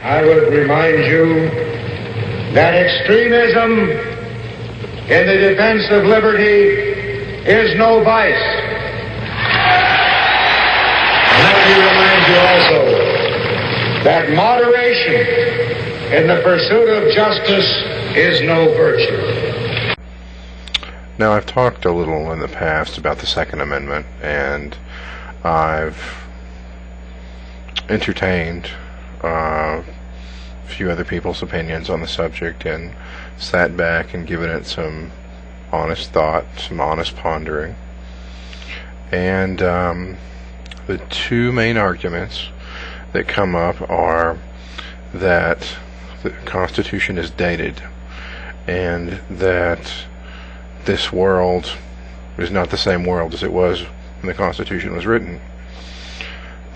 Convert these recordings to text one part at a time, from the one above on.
I would remind you that extremism in the defense of liberty is no vice. And let me remind you also that moderation in the pursuit of justice is no virtue. Now, I've talked a little in the past about the Second Amendment, and I've entertained a few other people's opinions on the subject and sat back and given it some honest thought, some honest pondering. And the two main arguments that come up are that the Constitution is dated and that this world is not the same world as it was when the Constitution was written.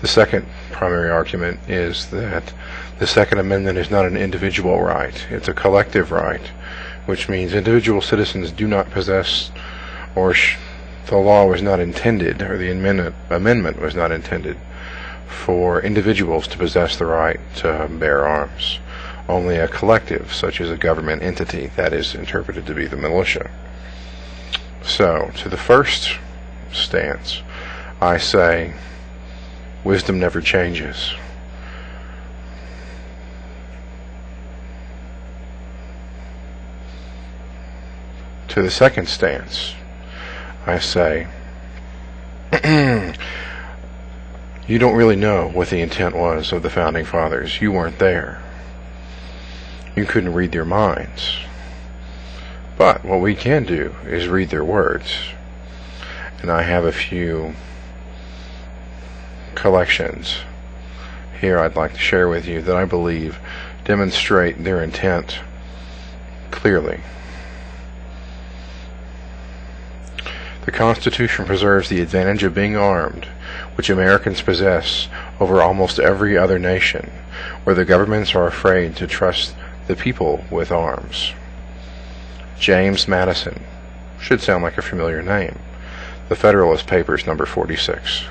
The second primary argument is that the Second Amendment is not an individual right, it's a collective right, which means individual citizens do not possess, or the law was not intended, or the amendment was not intended for individuals to possess the right to bear arms. Only a collective, such as a government entity, that is interpreted to be the militia. So, to the first stance, I say, wisdom never changes. To the second stance, I say, you don't really know what the intent was of the Founding Fathers. You weren't there. You couldn't read their minds. But what we can do is read their words. And I have a few collections here I'd like to share with you that I believe demonstrate their intent clearly. The Constitution preserves the advantage of being armed, which Americans possess over almost every other nation, where the governments are afraid to trust the people with arms. James Madison should sound like a familiar name. The Federalist Papers, number 46.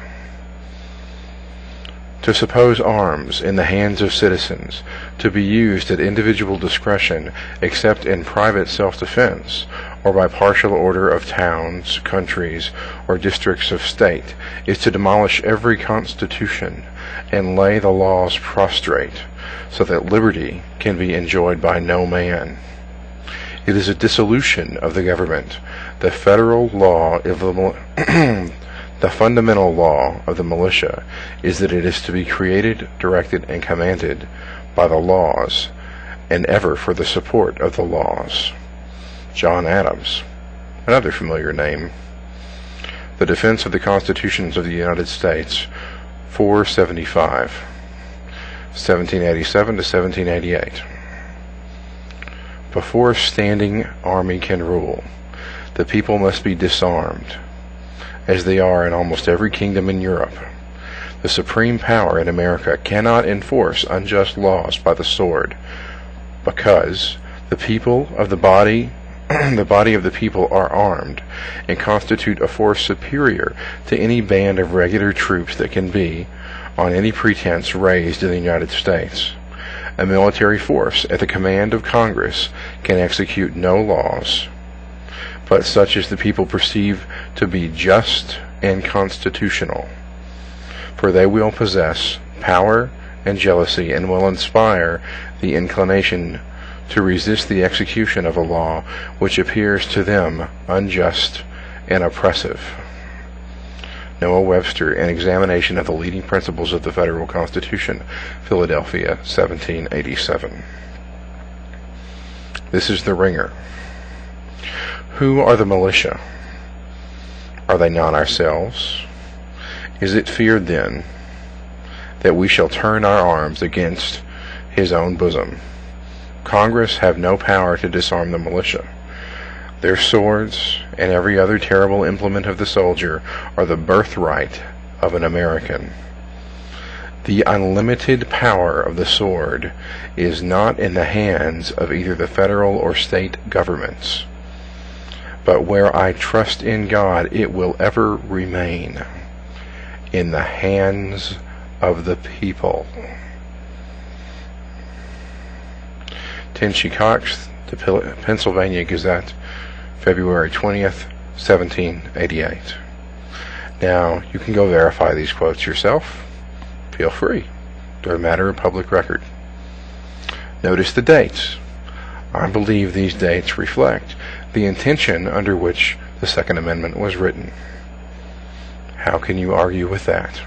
To suppose arms in the hands of citizens to be used at individual discretion except in private self-defense or by partial order of towns, countries, or districts of state is to demolish every constitution and lay the laws prostrate so that liberty can be enjoyed by no man. It is a dissolution of the government. The federal law of the fundamental law of the militia is that it is to be created, directed, and commanded by the laws, and ever for the support of the laws. John Adams, another familiar name. The Defense of the Constitutions of the United States, 475, 1787 to 1788. Before a standing army can rule, the people must be disarmed, as they are in almost every kingdom in Europe. The supreme power in America cannot enforce unjust laws by the sword, because the people of the body of the people are armed and constitute a force superior to any band of regular troops that can be, on any pretense, raised in the United States. A military force at the command of Congress can execute no laws but such as the people perceive to be just and constitutional, for they will possess power and jealousy and will inspire the inclination to resist the execution of a law which appears to them unjust and oppressive. Noah Webster, An Examination of the Leading Principles of the Federal Constitution, Philadelphia, 1787. This is the ringer. Who are the militia? Are they not ourselves? Is it feared then that we shall turn our arms against his own bosom? Congress have no power to disarm the militia. Their swords and every other terrible implement of the soldier are the birthright of an American. The unlimited power of the sword is not in the hands of either the federal or state governments, but where I trust in God, it will ever remain in the hands of the people. Tinchy Cox, the Pennsylvania Gazette, February 20th, 1788. Now, you can go verify these quotes yourself. Feel free. They're a matter of public record. Notice the dates. I believe these dates reflect the intention under which the Second Amendment was written. How can you argue with that?